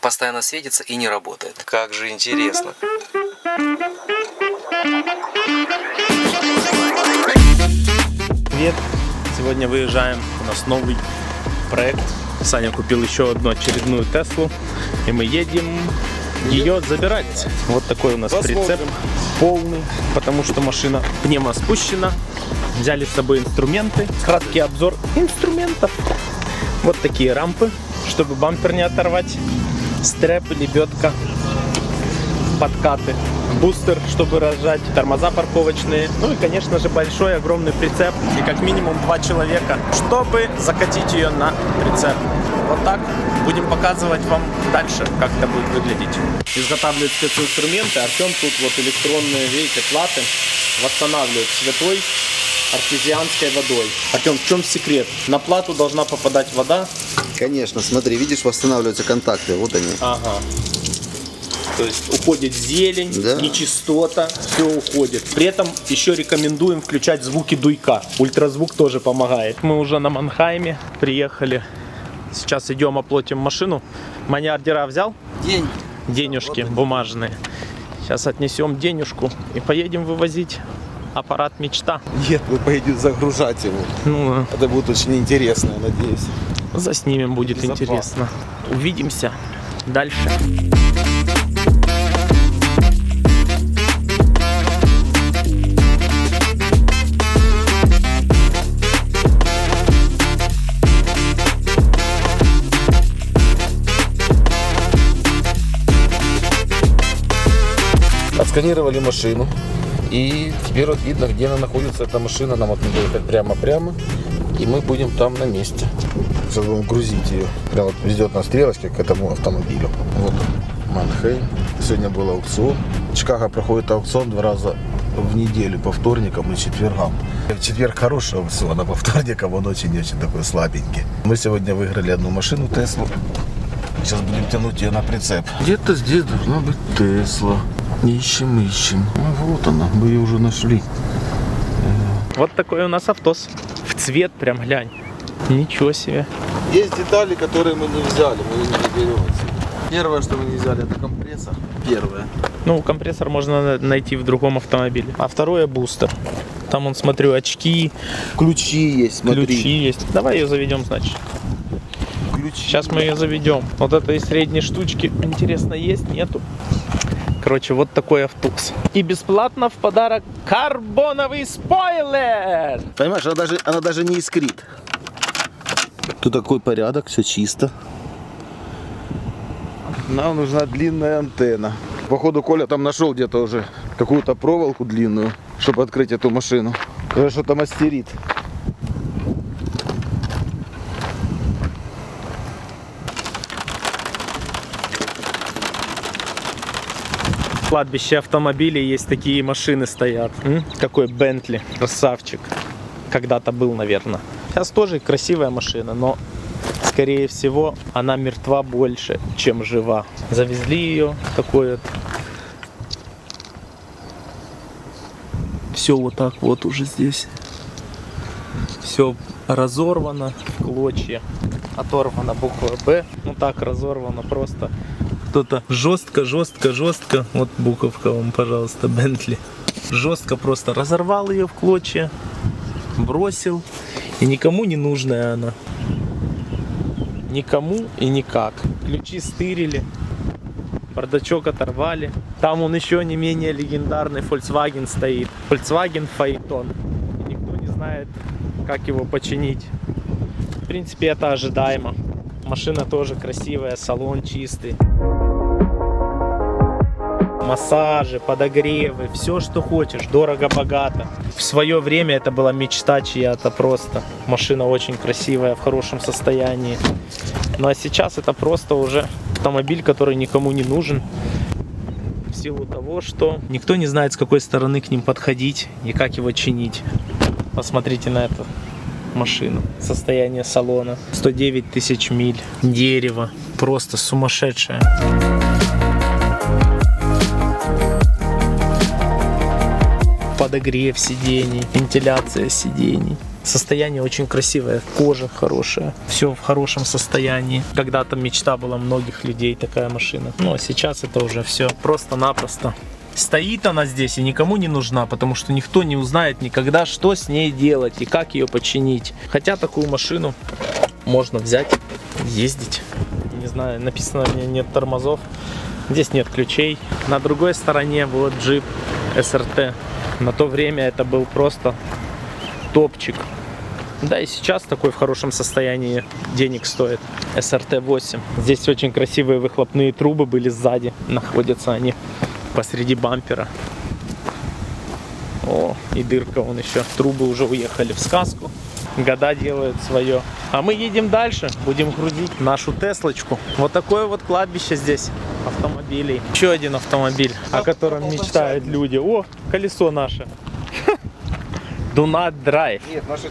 постоянно светится и не работает. Как же интересно. Привет! Сегодня выезжаем, у нас новый проект. Саня купил еще одну очередную Теслу, и мы едем ее забирать. Вот такой у нас прицеп полный, потому что машина пневмоспущена. Взяли с собой инструменты. Краткий обзор инструментов. Вот такие рампы, чтобы бампер не оторвать. Стрэп, лебедка, подкаты. Бустер, чтобы разжать, тормоза парковочные. Ну и, конечно же, большой, огромный прицеп. И как минимум 2 человека, чтобы закатить ее на прицеп. Вот так. Будем показывать вам дальше, как это будет выглядеть. Изготавливают специнструменты. Артем тут вот электронные, видите, платы восстанавливает святой артезианской водой. Артем, в чем секрет? На плату должна попадать вода. Конечно, смотри, видишь, восстанавливаются контакты, вот они. Ага. То есть уходит зелень, да, нечистота, все уходит. При этом еще рекомендуем включать звуки дуйка. Ультразвук тоже помогает. Мы уже на Манхайме приехали. Сейчас идем оплатим машину. Маниордера взял? Денежки бумажные. Сейчас отнесем денежку и поедем вывозить аппарат мечта. Нет, вы поедете загружать его. Ну, это будет очень интересно, я надеюсь. Заснимем, будет интересно. Увидимся дальше. Отсканировали машину, и теперь вот видно, где она находится, эта машина. Нам вот надо ехать прямо-прямо, и мы будем там на месте. Сейчас будем грузить ее. Прям вот везет на стрелочке к этому автомобилю. Вот Манхейм. Сегодня был аукцион. В Чикаго проходит аукцион 2 раза в неделю, по вторникам и четвергам. В четверг хороший аукцион, а по вторникам он очень-очень такой слабенький. Мы сегодня выиграли одну машину Теслу. Сейчас будем тянуть ее на прицеп. Где-то здесь должна быть Тесла. Ищем. Ну, вот она, мы ее уже нашли. Вот такой у нас автос. В цвет прям глянь. Ничего себе. Есть детали, которые мы не взяли, мы их не берем отсюда. Первое, что мы не взяли, это компрессор. Первое. Ну, компрессор можно найти в другом автомобиле. А второе бустер. Там, он, смотрю, очки. Ключи есть, смотри. Ключи есть. Давай ее заведем, значит. Ключи. Сейчас мы ее заведем. Вот этой средней штучки, интересно, есть, нету? Короче, вот такой автобус. И бесплатно в подарок карбоновый спойлер! Понимаешь, она даже не искрит. Тут такой порядок, все чисто. Нам нужна длинная антенна. Походу, Коля там нашел где-то уже какую-то проволоку длинную, чтобы открыть эту машину. Что-то мастерит. Кладбище автомобилей, есть такие машины стоят. Какой Бентли, красавчик. Когда-то был, наверное. Сейчас тоже красивая машина, но скорее всего она мертва больше, чем жива. Завезли ее, такой вот. Все вот так вот уже здесь. Все разорвано в клочья. Оторвана буква Б. Ну так разорвано просто. Кто-то жестко. Вот буковка вам, пожалуйста, Бентли. Жестко просто разорвал ее в клочья. Бросил. И никому не нужная она. Никому и никак. Ключи стырили. Бардачок оторвали. Там он еще не менее легендарный Volkswagen стоит. Volkswagen Phaeton. И никто не знает, как его починить. В принципе, это ожидаемо. Машина тоже красивая, салон чистый. Массажи, подогревы, все, что хочешь, дорого-богато. В свое время это была мечта чья-то просто. Машина очень красивая, в хорошем состоянии. Ну а сейчас это просто уже автомобиль, который никому не нужен. В силу того, что никто не знает, с какой стороны к ним подходить и как его чинить. Посмотрите на эту машину. Состояние салона. 109 тысяч миль. Дерево. Просто сумасшедшее. Подогрев сидений, вентиляция сидений. Состояние очень красивое, кожа хорошая, все в хорошем состоянии. Когда-то мечта была многих людей такая машина, но сейчас это уже все просто-напросто. Стоит она здесь и никому не нужна, потому что никто не узнает никогда, что с ней делать и как ее починить. Хотя такую машину можно взять, ездить. Не знаю, написано, у меня нет тормозов, здесь нет ключей. На другой стороне вот джип СРТ. На то время это был просто топчик. Да, и сейчас такой в хорошем состоянии денег стоит. СРТ-8. Здесь очень красивые выхлопные трубы были сзади. Находятся они посреди бампера. О, и дырка вон еще. Трубы уже уехали в сказку. Года делают свое. А мы едем дальше. Будем грузить нашу Теслочку. Вот такое вот кладбище здесь автомобилей. Еще один автомобиль, о котором мечтают люди. О, колесо наше. Do not drive.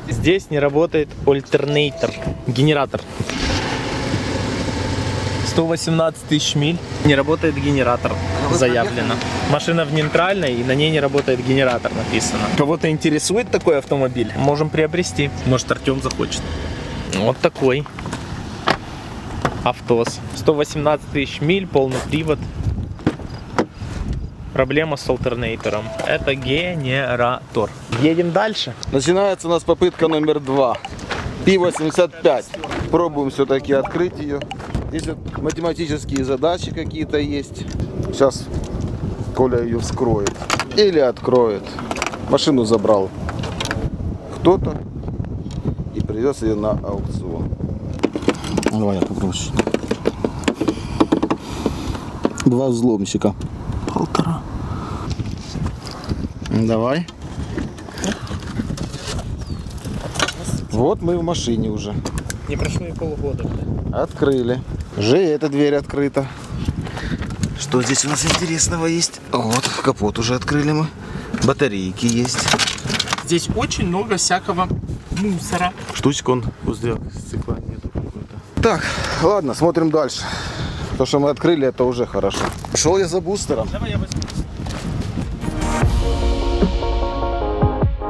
Здесь не работает альтернейтор, генератор. 118 тысяч миль. Не работает генератор, заявлено. Машина в нейтральной, и на ней не работает генератор, написано. Кого-то интересует такой автомобиль? Можем приобрести. Может, Артем захочет. Вот такой Автос. 118 тысяч миль, полный привод. Проблема с альтернейтором. Это генератор. Едем дальше. Начинается у нас попытка номер 2. Пи-85. Пробуем все-таки открыть ее. Здесь вот математические задачи какие-то есть. Сейчас Коля ее вскроет. Или откроет. Машину забрал кто-то. И придется ее на аукцион. Давай я попроще. 2 взломщика. 1,5. Давай. Вот мы в машине уже. Не прошло и полгода. Открыли. Уже эта дверь открыта. Что здесь у нас интересного есть? Вот, капот уже открыли мы. Батарейки есть. Здесь очень много всякого мусора. Штучек он возле стекла нету какой-то. Так, ладно, смотрим дальше. То, что мы открыли, это уже хорошо. Пошел я за бустером. Давай я возьму.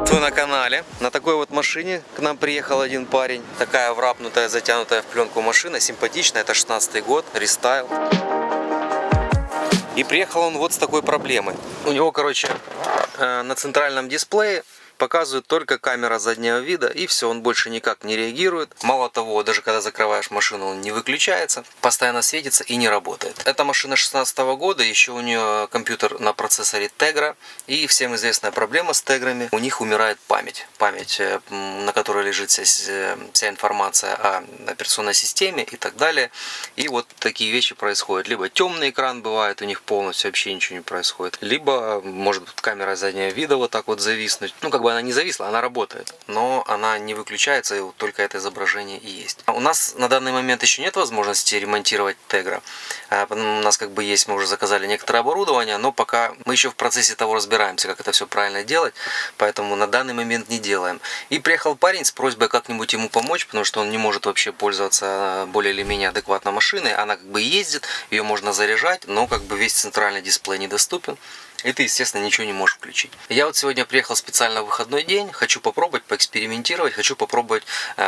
Вы на канале. На такой вот машине к нам приехал один парень. Такая врапнутая, затянутая в пленку машина. Симпатичная. Это 16-й год. Рестайл. И приехал он вот с такой проблемой. У него, короче, на центральном дисплее показывает только камера заднего вида, и все, он больше никак не реагирует. Мало того, даже когда закрываешь машину, он не выключается, постоянно светится и не работает. Эта машина 16 года, еще у нее компьютер на процессоре Tegra, и всем известная проблема с Tegrами, у них умирает память. Память, на которой лежит вся информация о операционной системе и так далее. И вот такие вещи происходят. Либо темный экран бывает, у них полностью вообще ничего не происходит, либо может камера заднего вида вот так вот зависнуть. Ну, как бы она не зависла, она работает, но она не выключается, и вот только это изображение и есть. У нас на данный момент еще нет возможности ремонтировать Tegra. У нас как бы есть, мы уже заказали некоторое оборудование, но пока мы еще в процессе того разбираемся, как это все правильно делать, поэтому на данный момент не делаем. И приехал парень с просьбой как-нибудь ему помочь, потому что он не может вообще пользоваться более или менее адекватно машиной. Она как бы ездит, ее можно заряжать, но как бы весь центральный дисплей недоступен. И ты, естественно, ничего не можешь включить. Я вот сегодня приехал специально в выходной день. Хочу попробовать поэкспериментировать. Хочу попробовать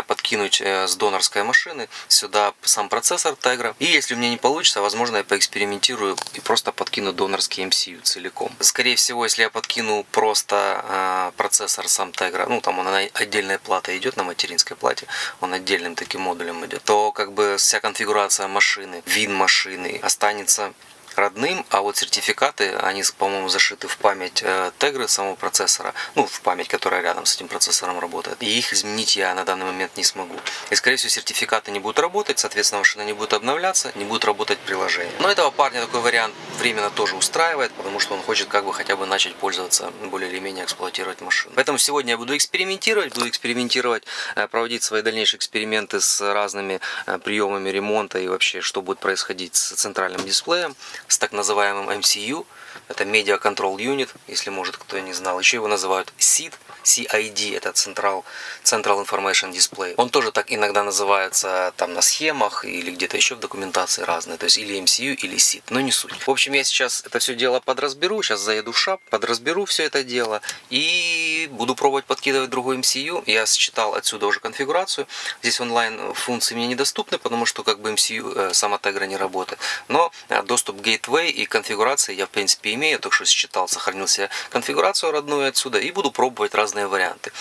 подкинуть с донорской машины сюда сам процессор Tegra. И если у меня не получится, возможно, я поэкспериментирую и просто подкину донорский MCU целиком. Скорее всего, если я подкину просто процессор сам Tegra, ну там он на отдельной плате идет, на материнской плате, он отдельным таким модулем идет, то как бы вся конфигурация машины, вид машины останется родным, а вот сертификаты, они, по-моему, зашиты в память Tegra самого процессора, ну, в память, которая рядом с этим процессором работает. И их изменить я на данный момент не смогу. И, скорее всего, сертификаты не будут работать, соответственно, машина не будет обновляться, не будет работать приложение. Но этого парня такой вариант временно тоже устраивает, потому что он хочет как бы хотя бы начать пользоваться, более или менее эксплуатировать машину. Поэтому сегодня я буду экспериментировать, проводить свои дальнейшие эксперименты с разными приемами ремонта и вообще, что будет происходить с центральным дисплеем, с так называемым MCU, это Media Control Unit, если может кто не знал. Еще его называют CID, CID, это Central Information Display. Он тоже так иногда называется там на схемах или где-то еще в документации разные, то есть или MCU, или CID, но не суть. В общем, я сейчас это все дело подразберу, сейчас заеду в шап, подразберу все это дело и буду пробовать подкидывать другой MCU. Я считал отсюда уже конфигурацию. Здесь онлайн функции мне недоступны, потому что как бы MCU сама Tegra не работает. Но доступ к Gateway и конфигурации я в принципе имею, так что считал, сохранил себе конфигурацию родную отсюда и буду пробовать разные варианты.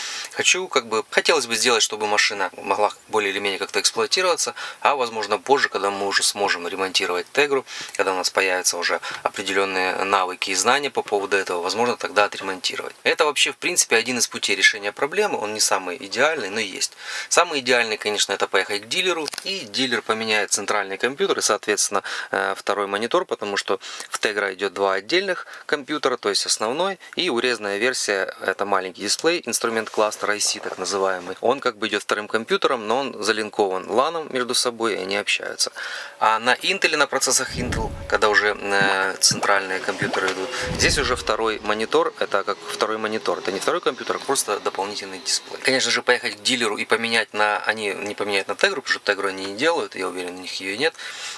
Хотелось бы сделать, чтобы машина могла более или менее как-то эксплуатироваться, а возможно позже, когда мы уже сможем ремонтировать Tegra, когда у нас появятся уже определенные навыки и знания по поводу этого, возможно тогда отремонтировать. Это вообще в принципе один из путей решения проблемы, он не самый идеальный, но есть. Самый идеальный, конечно, это поехать к дилеру, и дилер поменяет центральный компьютер и, соответственно, второй монитор, потому что в Tegra идет два отдельных компьютера, то есть основной и урезанная версия, это маленький дисплей, инструмент кластера IC так называемый. Он как бы идет вторым компьютером, но он залинкован LAN между собой, и они общаются. А на Intel, на процессах Intel, когда уже центральные компьютеры идут, здесь уже второй монитор, это как второй монитор, это не второй компьютер, а просто дополнительный дисплей. Конечно же, поехать к дилеру и поменять они не поменяют на Tegra, потому что Tegra они не делают, я уверен, у них ее нет,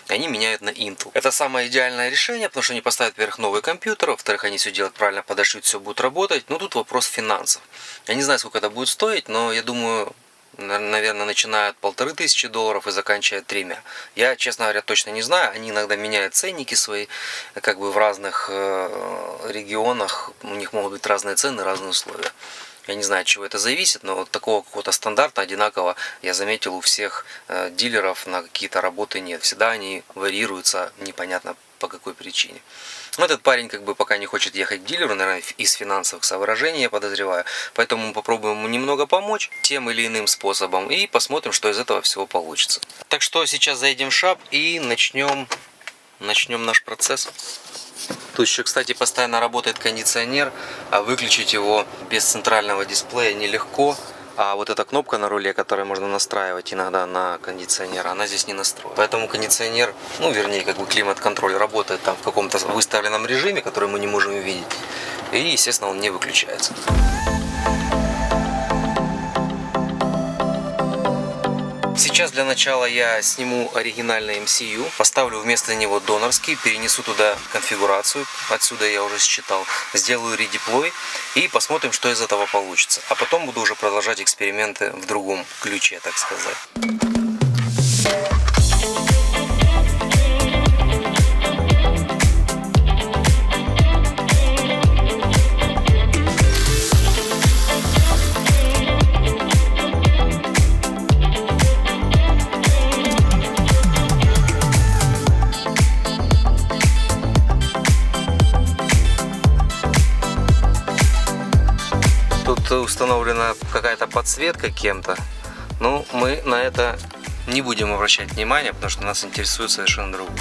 они меняют на Intel. Это самое идеальное решение, потому что они поставят вверх новый компьютер, во-вторых, они все делают правильно, подошьют, все будет работать, но тут вопрос финансов. Я не знаю, сколько это будет стоить, но я думаю, наверное, начиная от $1500 и заканчивая 3. Я, честно говоря, точно не знаю. Они иногда меняют ценники свои, как бы в разных регионах. У них могут быть разные цены, разные условия. Я не знаю, от чего это зависит, но вот такого какого-то стандарта одинаково я заметил у всех дилеров на какие-то работы нет. Всегда они варьируются, непонятно по какой причине. Но этот парень как бы пока не хочет ехать к дилеру, наверное, из финансовых соображений, я подозреваю. Поэтому мы попробуем ему немного помочь тем или иным способом и посмотрим, что из этого всего получится. Так что сейчас заедем в шап и начнем наш процесс. Тут еще, кстати, постоянно работает кондиционер, а выключить его без центрального дисплея нелегко. А вот эта кнопка на руле, которую можно настраивать иногда на кондиционер, она здесь не настроена. Поэтому кондиционер, вернее, как бы климат-контроль работает там в каком-то выставленном режиме, который мы не можем увидеть. И, естественно, он не выключается. Сейчас для начала я сниму оригинальный MCU, поставлю вместо него донорский, перенесу туда конфигурацию, отсюда я уже считал, сделаю редеплой и посмотрим, что из этого получится. А потом буду уже продолжать эксперименты в другом ключе, так сказать. Установлена какая-то подсветка кем-то, но мы на это не будем обращать внимания, потому что нас интересует совершенно другое.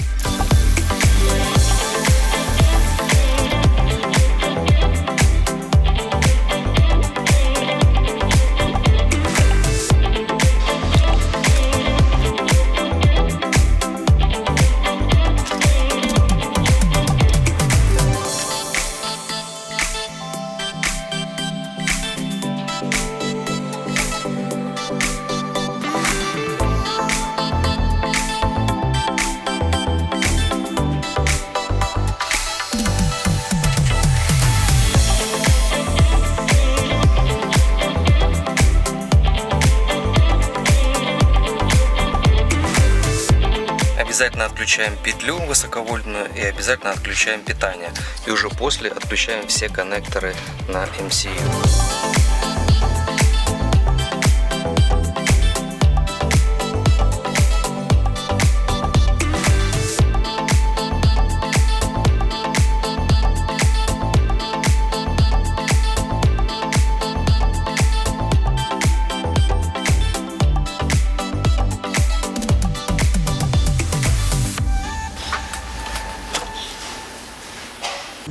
Обязательно отключаем петлю высоковольтную и обязательно отключаем питание. И уже после отключаем все коннекторы на MCU.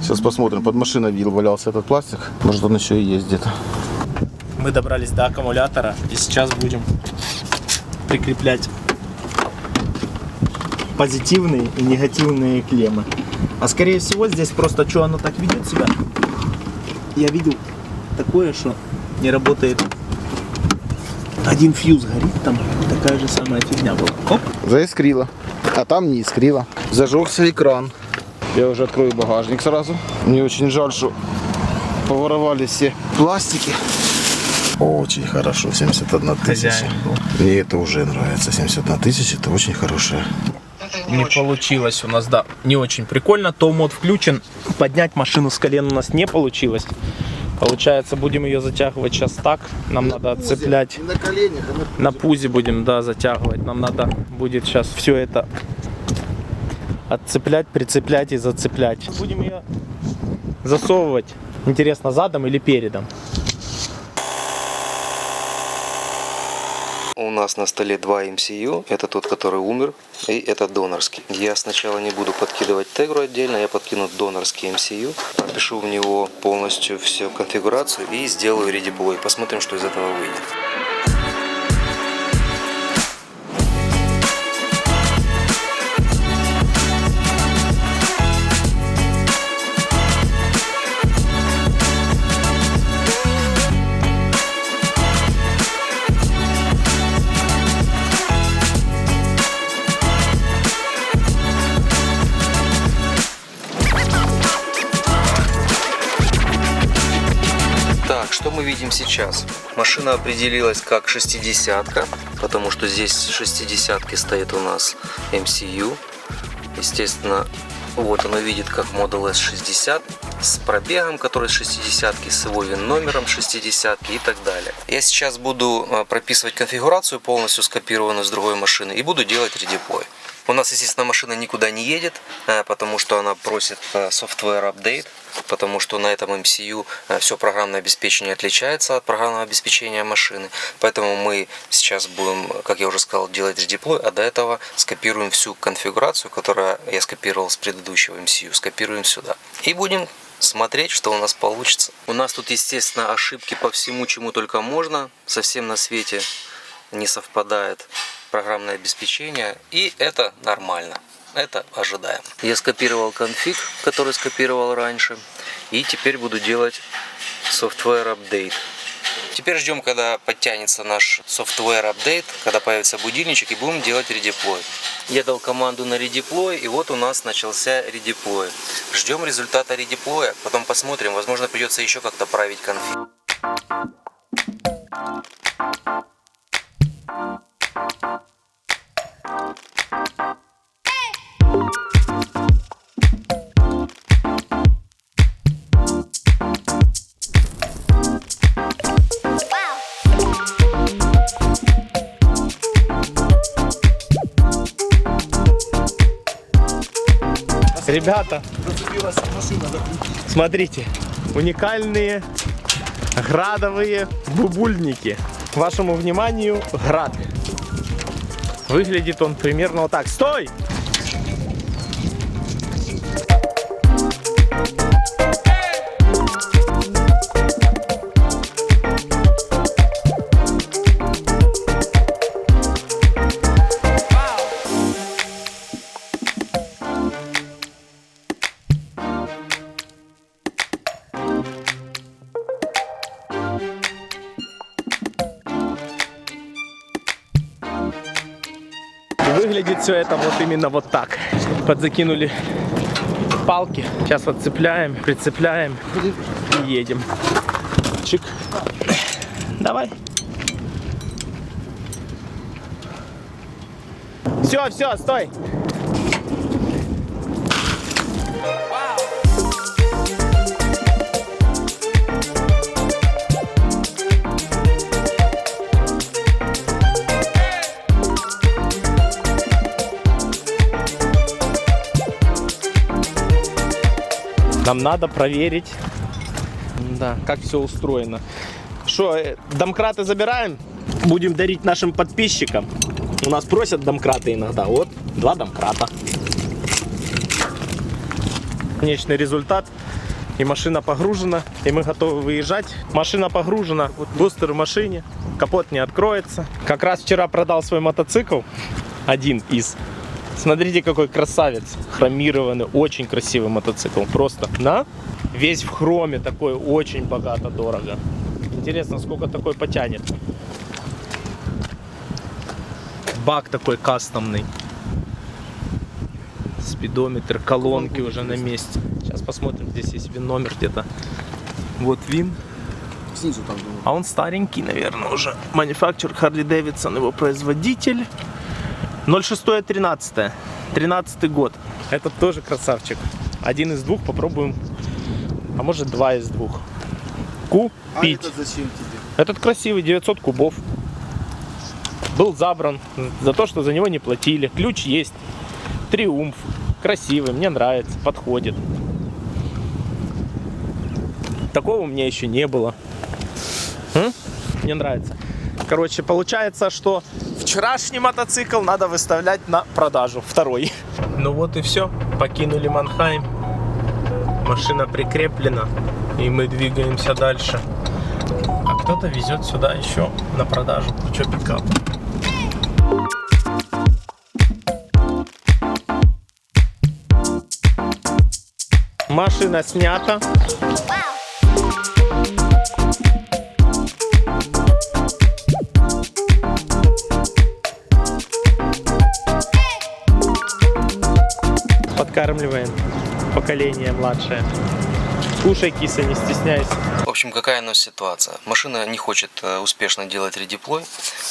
Сейчас посмотрим, под машиной видел, валялся этот пластик. Может, он еще и есть где-то. Мы добрались до аккумулятора и сейчас будем прикреплять позитивные и негативные клеммы. А скорее всего здесь просто что оно так ведет себя. Я видел такое, что не работает. Один фьюз горит, там такая же самая фигня была. Оп. Заискрило, а там не искрило. Зажегся экран. Я уже открою багажник сразу. Мне очень жаль, что Поворовали все пластики. Очень хорошо, 71 тысяча. Хозяин был. Мне это уже нравится. 71 тысяча, это очень хорошая. Не получилось у нас, да, не очень прикольно. Тоу-мод включен, поднять машину с колен у нас не получилось. Получается, будем ее затягивать сейчас так. Нам надо отцеплять. На коленях, На пузе будем, да, затягивать. Нам надо будет сейчас все это отцеплять, прицеплять и зацеплять. Будем ее засовывать. Интересно, задом или передом? У нас на столе два MCU. Это тот, который умер, и это донорский. Я сначала не буду подкидывать Тегру отдельно, я подкину донорский MCU. Пропишу в него полностью всю конфигурацию и сделаю редеплой. Посмотрим, что из этого выйдет. Что мы видим сейчас? Машина определилась как 60-ка, потому что здесь в 60-ке стоит у нас MCU. Естественно, вот оно видит как Model S60 с пробегом, который с 60-ки, с его ВИН-номером 60-ки и так далее. Я сейчас буду прописывать конфигурацию, полностью скопированную с другой машины, и буду делать редеплой. У нас, естественно, машина никуда не едет, потому что она просит software update, потому что на этом MCU все программное обеспечение отличается от программного обеспечения машины. Поэтому мы сейчас будем, как я уже сказал, делать редеплой, а до этого скопируем всю конфигурацию, которую я скопировал с предыдущего MCU, скопируем сюда. И будем смотреть, что у нас получится. У нас тут, естественно, ошибки по всему, чему только можно. Совсем на свете не совпадает программное обеспечение, и это нормально, это ожидаемо. Я скопировал конфиг, который скопировал раньше, и теперь буду делать software update. Теперь ждем, когда подтянется наш software update, когда появится будильничек, и будем делать редеплой. Я дал команду на редеплой, и вот у нас начался редеплой. Ждем результата редеплоя, потом посмотрим, возможно, придется еще как-то править конфиг. Ребята, смотрите, уникальные градовые бубульники. К вашему вниманию, град. Выглядит он примерно вот так. Стой! Выглядит все это вот именно вот так. Подзакинули палки. Сейчас отцепляем, прицепляем и едем. Чик. Давай. Все, стой. Нам надо проверить, да, как все устроено. Что, домкраты забираем? Будем дарить нашим подписчикам. У нас просят домкраты иногда. Вот, 2 домкрата. Конечный результат. И машина погружена, и мы готовы выезжать. Машина погружена, вот бустер в машине, капот не откроется. Как раз вчера продал свой мотоцикл, один из. Смотрите, какой красавец, хромированный, очень красивый мотоцикл, просто, на, весь в хроме, такой, очень богато, дорого. Интересно, сколько такой потянет. Бак такой кастомный, спидометр, колонки уже на месте. Сейчас посмотрим, здесь есть номер где-то. Вот вин. Снизу там думаю. А он старенький, наверное, уже. Манufacturer Harley Davidson, его производитель. 06.13. 13 год. Этот тоже красавчик. Один из двух попробуем. А может, два из двух. Купить. А это зачем тебе? Этот красивый, 900 кубов. Был забран за то, что за него не платили. Ключ есть. Триумф. Красивый, мне нравится, подходит. Такого у меня еще не было. Мне нравится. Короче, получается, что вчерашний мотоцикл надо выставлять на продажу. Второй. Ну вот и все. Покинули Манхайм. Машина прикреплена. И мы двигаемся дальше. А кто-то везет сюда еще на продажу кучу пикап. Машина снята. Подкармливаем поколение младшее. Кушай, киса, не стесняйся. В общем, какая у нас ситуация? Машина не хочет успешно делать редеплой,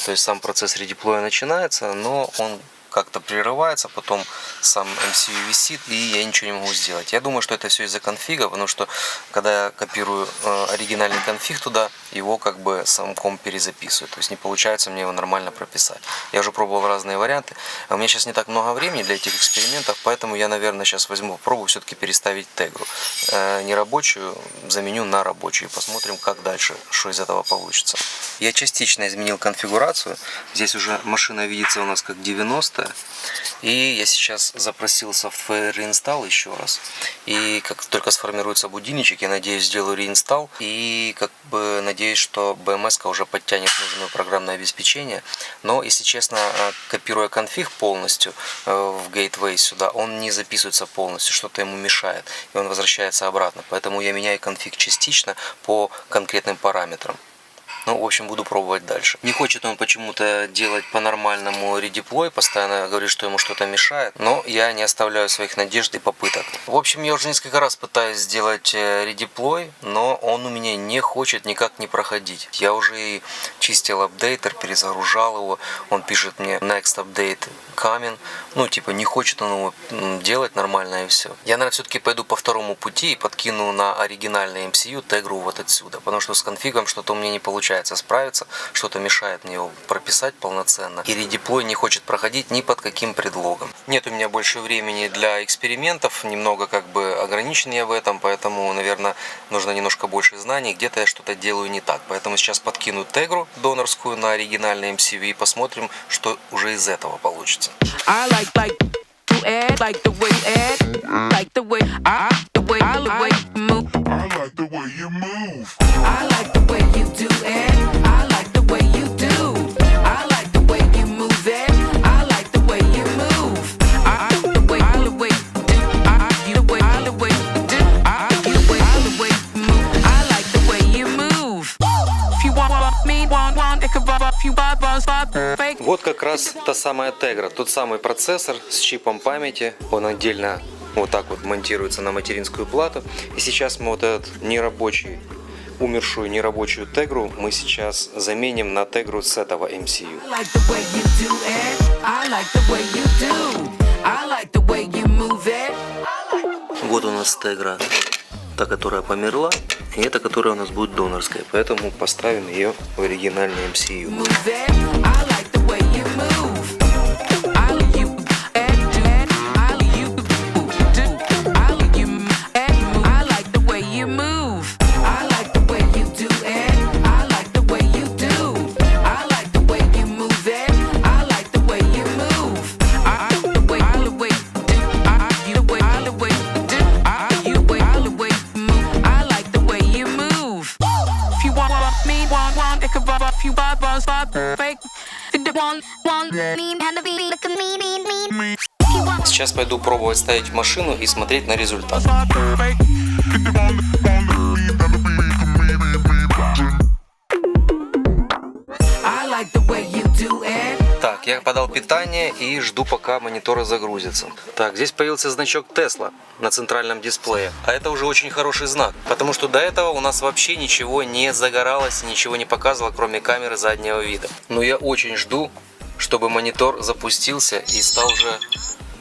то есть сам процесс редеплоя начинается, но он как-то прерывается, потом сам MCU висит, и я ничего не могу сделать. Я думаю, что это все из-за конфига, потому что когда я копирую оригинальный конфиг туда, его как бы сам комп перезаписывает, то есть не получается мне его нормально прописать. Я уже пробовал разные варианты, а у меня сейчас не так много времени для этих экспериментов, поэтому я, наверное, сейчас попробую все-таки переставить тегру. Нерабочую заменю на рабочую, и посмотрим, как дальше, что из этого получится. Я частично изменил конфигурацию, здесь уже машина видится у нас как 90. И я сейчас запросил Software Reinstall еще раз. И как только сформируется будильничек, я надеюсь, сделаю реинсталл. И как бы надеюсь, что BMS уже подтянет нужное программное обеспечение. Но, если честно, копируя конфиг полностью в Gateway сюда, он не записывается полностью, что-то ему мешает. И он возвращается обратно. Поэтому я меняю конфиг частично по конкретным параметрам. Ну, в общем, буду пробовать дальше. Не хочет он почему-то делать по-нормальному редеплой, постоянно говорит, что ему что-то мешает, но я не оставляю своих надежд и попыток. В общем, я уже несколько раз пытаюсь сделать редеплой, но он у меня не хочет никак не проходить. Я уже и чистил апдейтер, перезагружал его, он пишет мне next update coming, ну, типа, не хочет он его делать нормально и все. Я, наверное, все-таки пойду по второму пути и подкину на оригинальный MCU тегру вот отсюда, потому что с конфигом что-то у меня не получается справиться, что-то мешает мне его прописать полноценно, и редеплой не хочет проходить ни под каким предлогом. Нет у меня больше времени для экспериментов, немного как бы ограничен я в этом, поэтому, наверное, нужно немножко больше знаний, где-то я что-то делаю не так, поэтому сейчас подкину тегру донорскую на оригинальный MCU и посмотрим, что уже из этого получится. Вот как раз та самая тегра, тот самый процессор с чипом памяти, он отдельно вот так вот монтируется на материнскую плату. И сейчас мы вот этот нерабочий, умершую нерабочую тегру мы сейчас заменим на тегру с этого MCU. Вот у нас тегра, та, которая померла, и эта, которая у нас будет донорская, поэтому поставим ее в оригинальный MCU. Сейчас пойду пробовать ставить в машину и смотреть на результат. Так, я Я подал питание и жду, пока мониторы загрузятся. Так, здесь появился значок Tesla на центральном дисплее. А это уже очень хороший знак, потому что до этого у нас вообще ничего не загоралось, ничего не показывало, кроме камеры заднего вида. Но я очень жду, чтобы монитор запустился и стал уже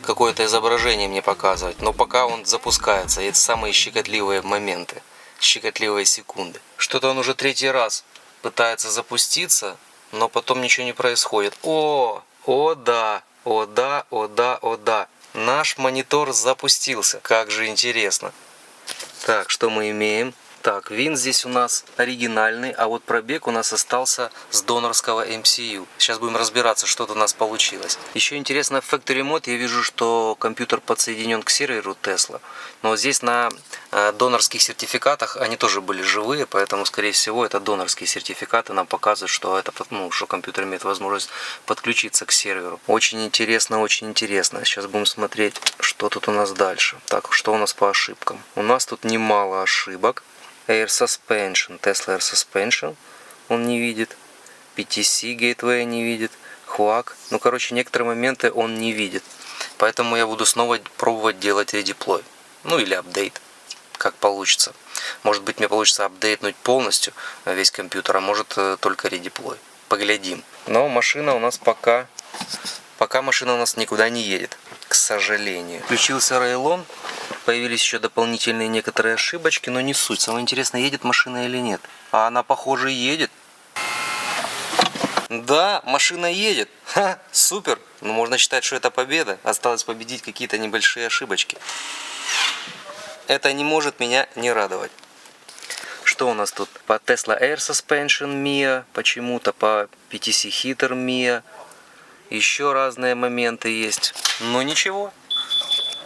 какое-то изображение мне показывать. Но пока он запускается, это самые щекотливые моменты, щекотливые секунды. Что-то он уже третий раз пытается запуститься, но потом ничего не происходит. О да, о да, о да, о да. Наш монитор запустился. Как же интересно. Так, что мы имеем? Так, вин здесь у нас оригинальный, а вот пробег у нас остался с донорского MCU. Сейчас будем разбираться, что тут у нас получилось. Еще интересно, в Factory Mode я вижу, что компьютер подсоединен к серверу Tesla. Но вот здесь на донорских сертификатах они тоже были живые, поэтому, скорее всего, это донорские сертификаты нам показывают, что, что компьютер имеет возможность подключиться к серверу. Очень интересно, очень интересно. Сейчас будем смотреть, что тут у нас дальше. Так, что у нас по ошибкам? У нас тут немало ошибок. Air Suspension, Tesla Air Suspension он не видит, PTC Gateway не видит, HUAC, некоторые моменты он не видит, поэтому я буду снова пробовать делать редеплой, или апдейт, как получится. Может быть, мне получится апдейтнуть полностью весь компьютер, а может только редеплой, поглядим. Но машина у нас пока машина у нас никуда не едет, к сожалению. Включился рейлон. Появились еще дополнительные некоторые ошибочки, но не суть. Самое интересное, едет машина или нет. А она, похоже, едет. Да, машина едет. Ха, супер. Можно считать, что это победа. Осталось победить какие-то небольшие ошибочки. Это не может меня не радовать. Что у нас тут? По Tesla Air Suspension MIA, почему-то по PTC Heater MIA. Еще разные моменты есть. Но ничего.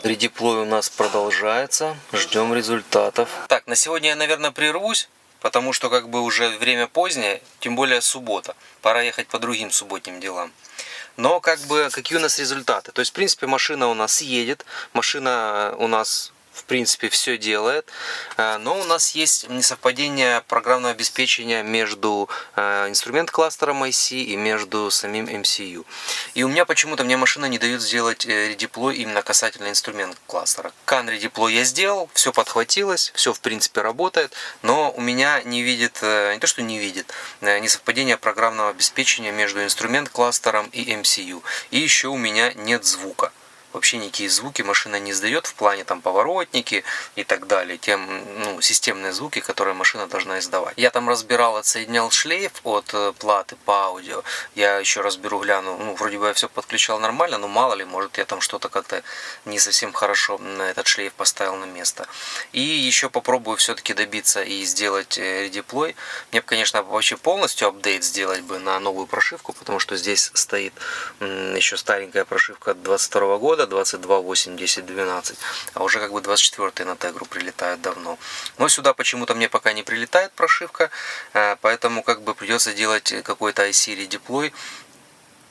Редеплой у нас продолжается. Ждем результатов. Так, на сегодня я, наверное, прервусь, потому что уже время позднее, тем более суббота. Пора ехать по другим субботним делам. Но какие у нас результаты? То есть, в принципе, машина у нас едет. Машина у нас, в принципе, все делает. Но у нас есть несовпадение программного обеспечения между инструмент-кластером IC и между самим MCU. И у меня почему-то машина не дает сделать редеплой именно касательно инструмент-кластера. CAN редеплой я сделал, все подхватилось, все в принципе работает, но у меня не видит, не то что не видит, несовпадение программного обеспечения между инструмент-кластером и MCU. И еще у меня нет звука. Вообще никакие звуки машина не издает в плане поворотники и так далее, системные звуки, которые машина должна издавать. Я там разбирал, отсоединял шлейф от платы по аудио. Я еще разберу, гляну. Вроде бы я все подключал нормально, но мало ли, может я там что-то как-то не совсем хорошо на этот шлейф поставил на место. И еще попробую все-таки добиться и сделать редеплой. Мне бы, конечно, вообще полностью апдейт сделать бы на новую прошивку, потому что здесь стоит еще старенькая прошивка от 22 года. 22, 8, 10, 12, а уже 24 на Тегру прилетают давно. Но сюда почему-то мне пока не прилетает прошивка, поэтому придется делать какой-то IC редеплой,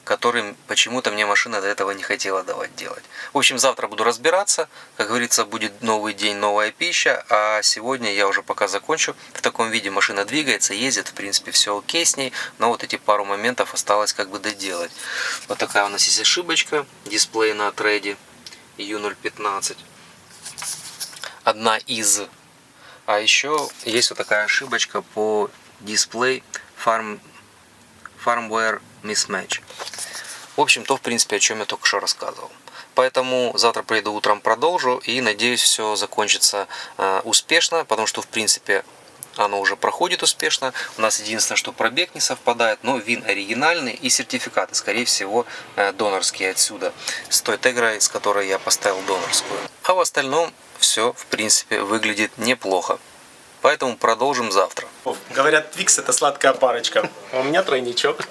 который почему-то мне машина до этого не хотела давать делать. В общем, завтра буду разбираться. Как говорится, будет новый день, новая пища. А сегодня я уже пока закончу. В таком виде машина двигается, ездит. В принципе, все окей с ней. Но вот эти пару моментов осталось доделать. Вот такая у нас есть ошибочка. Дисплей на треде U015. Одна из. А еще есть вот такая ошибочка по дисплей Firmware Mismatch. В общем, то, в принципе, о чем я только что рассказывал. Поэтому завтра приеду утром, продолжу. И надеюсь, все закончится успешно. Потому что, в принципе, оно уже проходит успешно. У нас единственное, что пробег не совпадает. Но вин оригинальный и сертификаты, скорее всего, донорские отсюда. С той тегрой, с которой я поставил донорскую. А в остальном все, в принципе, выглядит неплохо. Поэтому продолжим завтра. Говорят, Твикс это сладкая парочка. А у меня тройничок.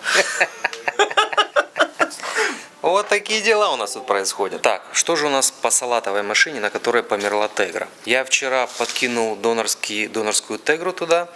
Вот такие дела у нас тут происходят. Так, что же у нас по салатовой машине, на которой померла Тегра? Я вчера подкинул донорскую Тегру туда.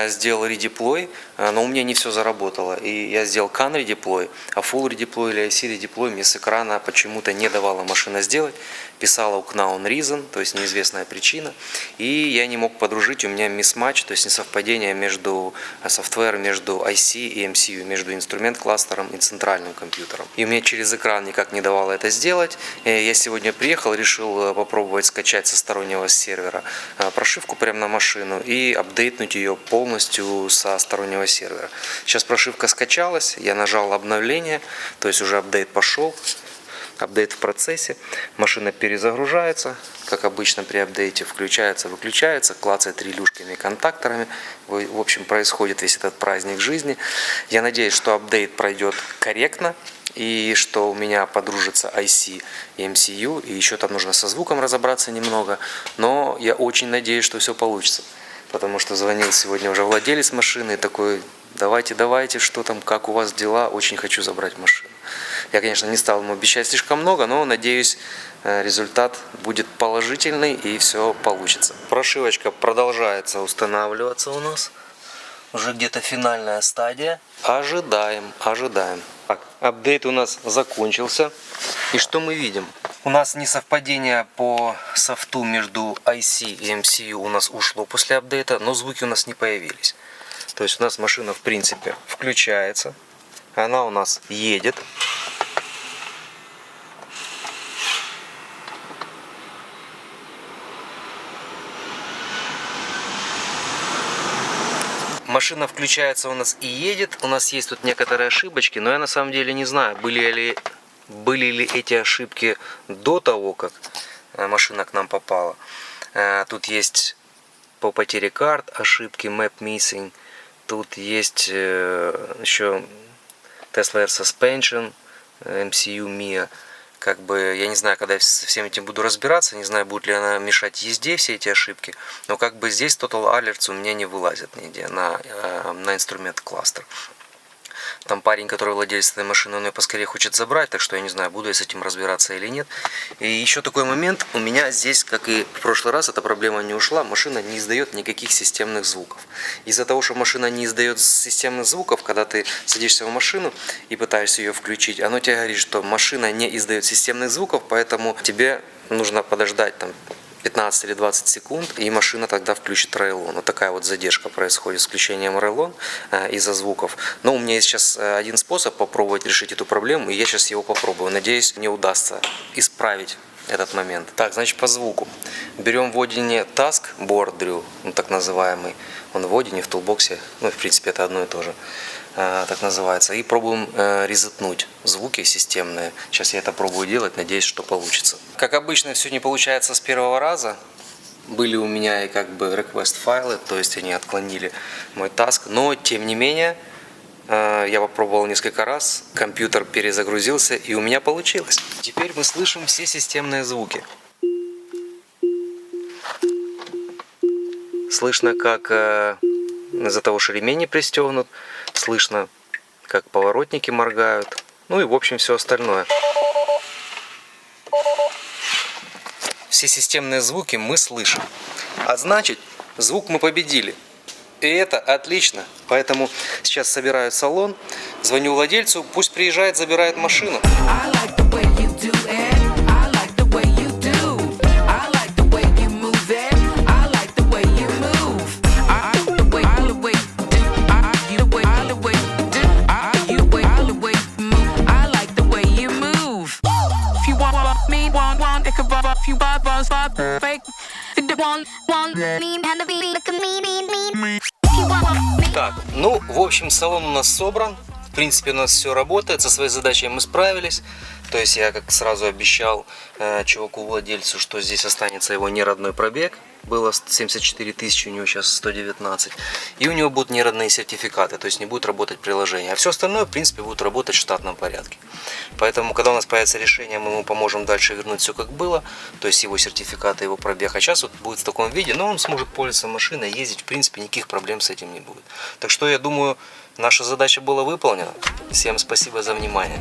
сделал редеплой, но у меня не все заработало. И я сделал CAN редеплой, а Full редеплой или IC редеплой мне с экрана почему-то не давала машина сделать. Писала unknown reason, то есть неизвестная причина. И я не мог подружить, у меня мисматч, то есть несовпадение между софтвером, между IC и MCU, между инструмент-кластером и центральным компьютером. И у меня через экран никак не давало это сделать. Я сегодня приехал, решил попробовать скачать со стороннего сервера прошивку прямо на машину и апдейтнуть ее полностью со стороннего сервера. Сейчас прошивка скачалась, я нажал обновление, то есть уже апдейт пошел. Апдейт в процессе, машина перезагружается, как обычно при апдейте, включается, выключается, клацает релюшками и контакторами. В общем, происходит весь этот праздник жизни. Я надеюсь, что апдейт пройдет корректно и что у меня подружится IC и MCU, и еще там нужно со звуком разобраться немного, но я очень надеюсь, что все получится, потому что звонил сегодня уже владелец машины и такой: давайте, что там, как у вас дела, очень хочу забрать машину. Я, конечно, не стал ему обещать слишком много, но надеюсь, результат будет положительный и все получится. Прошивочка продолжается устанавливаться у нас. Уже где-то финальная стадия. Ожидаем. Так, апдейт у нас закончился. И что мы видим? У нас несовпадение по софту между IC и MCU у нас ушло после апдейта, но звуки у нас не появились. То есть у нас машина в принципе включается. Она у нас едет. Машина включается у нас и едет. У нас есть тут некоторые ошибочки, но я на самом деле не знаю, были ли эти ошибки до того, как машина к нам попала. Тут есть по потере карт ошибки, map missing. Тут есть еще Tesla Air Suspension, MCU MIA. Как бы я не знаю, когда я со всем этим буду разбираться, не знаю, будет ли она мешать езде, все эти ошибки, но как бы здесь Total Alerts у меня не вылазит нигде на инструмент кластер. Там парень, который владелец этой машины, он ее поскорее хочет забрать, так что я не знаю, буду я с этим разбираться или нет. И еще такой момент, у меня здесь, как и в прошлый раз, эта проблема не ушла, машина не издает никаких системных звуков. Из-за того, что машина не издает системных звуков, когда ты садишься в машину и пытаешься ее включить, оно тебе говорит, что машина не издает системных звуков, поэтому тебе нужно подождать там 15 или 20 секунд, и машина тогда включит Railon. Вот такая вот задержка происходит с включением Railon из-за звуков. Но у меня есть сейчас один способ попробовать решить эту проблему, и я сейчас его попробую. Надеюсь, мне удастся исправить этот момент. Так, значит, по звуку. Берем в Odin Task Board Drill, так называемый. Он в Odin, в Toolbox, ну, в принципе, это одно и то же. Так называется. И пробуем резетнуть звуки системные. Сейчас я это пробую делать, надеюсь, что получится. Как обычно, все не получается с первого раза. Были у меня и как бы request файлы, то есть они отклонили мой task. Но, тем не менее, я попробовал несколько раз, компьютер перезагрузился и у меня получилось. Теперь мы слышим все системные звуки. Слышно, как из-за того, что ремень не пристегнут, слышно, как поворотники моргают, ну и в общем все остальное. Все системные звуки мы слышим, а значит, звук мы победили. И это отлично. Поэтому сейчас собираю салон, звоню владельцу, пусть приезжает, забирает машину. Так, ну, в общем, салон у нас собран. В принципе, у нас все работает. Со своей задачей мы справились. То есть я как сразу обещал чуваку-владельцу, что здесь останется его неродной пробег. Было 74 тысячи, у него сейчас 119. И у него будут неродные сертификаты, то есть не будет работать приложение. А все остальное, в принципе, будет работать в штатном порядке. Поэтому, когда у нас появится решение, мы ему поможем дальше вернуть все как было. То есть его сертификаты, его пробег. А сейчас вот будет в таком виде, но он сможет пользоваться машиной, ездить. В принципе, никаких проблем с этим не будет. Так что, я думаю, наша задача была выполнена. Всем спасибо за внимание.